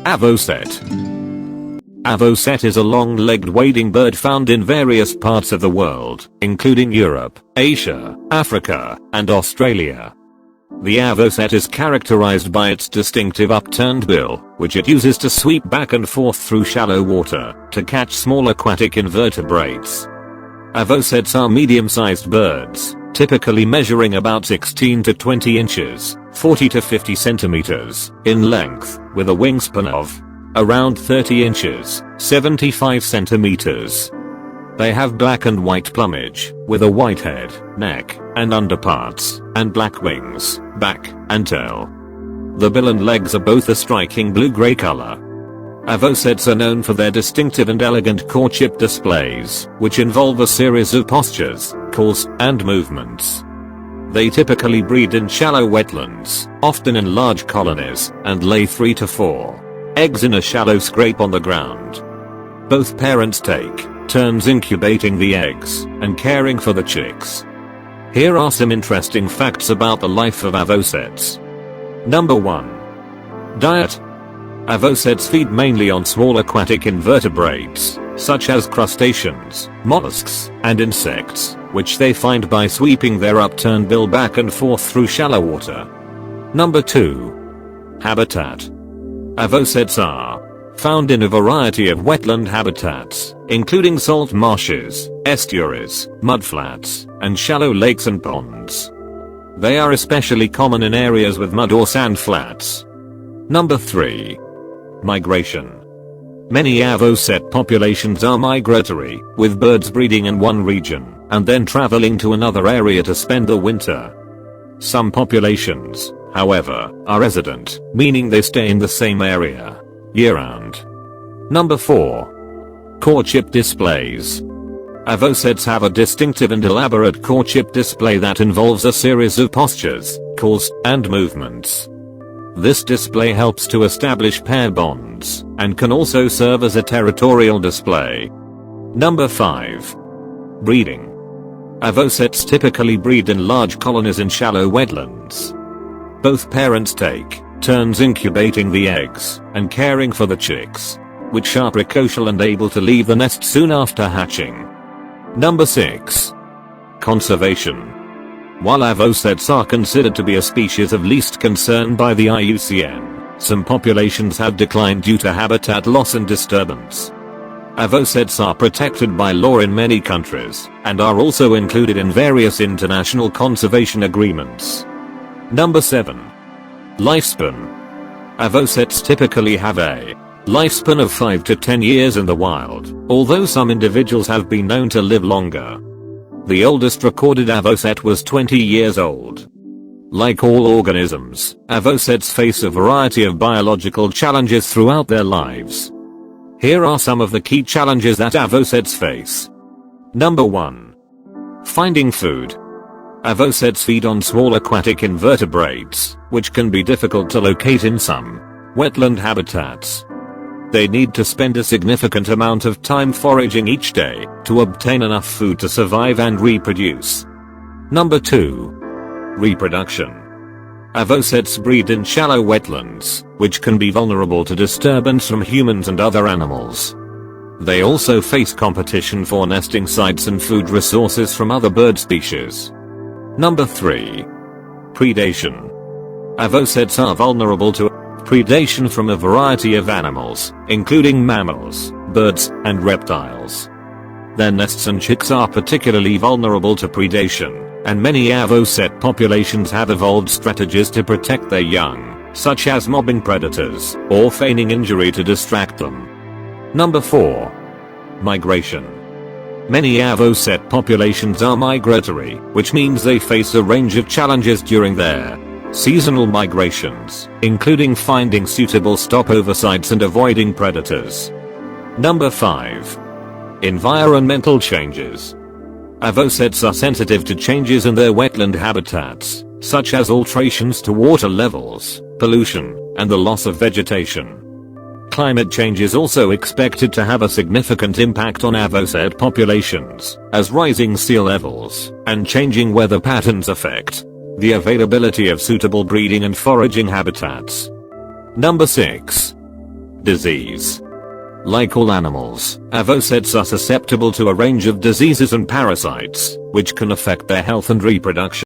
Avocet. Avocet is a long-legged wading bird found in various parts of the world, including Europe, Asia, Africa, and Australia. The avocet is characterized by its distinctive upturned bill, which it uses to sweep back and forth through shallow water to catch small aquatic invertebrates. Avocets are medium-sized birds, typically measuring about 16 to 20 inches, 40 to 50 centimeters, in length, with a wingspan of around 30 inches, 75 centimeters. They have black and white plumage, with a white head, neck, and underparts, and black wings, back, and tail. The bill and legs are both a striking blue-gray color. Avocets are known for their distinctive and elegant courtship displays, which involve a series of postures, calls, and movements. They typically breed in shallow wetlands, often in large colonies, and lay 3 to 4 eggs in a shallow scrape on the ground. Both parents take turns incubating the eggs and caring for the chicks. Here are some interesting facts about the life of avocets. Number 1. Diet. Avocets feed mainly on small aquatic invertebrates, such as crustaceans, mollusks, and insects, which they find by sweeping their upturned bill back and forth through shallow water. Number 2. Habitat. Avocets are found in a variety of wetland habitats, including salt marshes, estuaries, mudflats, and shallow lakes and ponds. They are especially common in areas with mud or sand flats. Number 3. Migration. Many avocet populations are migratory, with birds breeding in one region and then traveling to another area to spend the winter. Some populations, however, are resident, meaning they stay in the same area year-round. Number 4. Courtship displays. Avocets have a distinctive and elaborate courtship display that involves a series of postures, calls, and movements. This display helps to establish pair bonds, and can also serve as a territorial display. Number 5. Breeding. Avocets typically breed in large colonies in shallow wetlands. Both parents take turns incubating the eggs and caring for the chicks, which are precocial and able to leave the nest soon after hatching. Number 6. Conservation. While avocets are considered to be a species of least concern by the IUCN, some populations have declined due to habitat loss and disturbance. Avocets are protected by law in many countries, and are also included in various international conservation agreements. Number 7. Lifespan. Avocets typically have a lifespan of 5 to 10 years in the wild, although some individuals have been known to live longer. The oldest recorded avocet was 20 years old. Like all organisms, avocets face a variety of biological challenges throughout their lives. Here are some of the key challenges that avocets face. Number 1. Finding food. Avocets feed on small aquatic invertebrates, which can be difficult to locate in some wetland habitats. They need to spend a significant amount of time foraging each day to obtain enough food to survive and reproduce. Number 2. Reproduction. Avocets breed in shallow wetlands, which can be vulnerable to disturbance from humans and other animals. They also face competition for nesting sites and food resources from other bird species. Number 3. Predation. Avocets are vulnerable to predation from a variety of animals, including mammals, birds, and reptiles. Their nests and chicks are particularly vulnerable to predation, and many avocet populations have evolved strategies to protect their young, such as mobbing predators, or feigning injury to distract them. Number 4. Migration. Many avocet populations are migratory, which means they face a range of challenges during their seasonal migrations, including finding suitable stopover sites and avoiding predators. Number 5. Environmental changes. Avocets are sensitive to changes in their wetland habitats, such as alterations to water levels, pollution, and the loss of vegetation. Climate change is also expected to have a significant impact on avocet populations, as rising sea levels and changing weather patterns affect the availability of suitable breeding and foraging habitats. Number 6. Disease. Like all animals, avocets are susceptible to a range of diseases and parasites, which can affect their health and reproduction.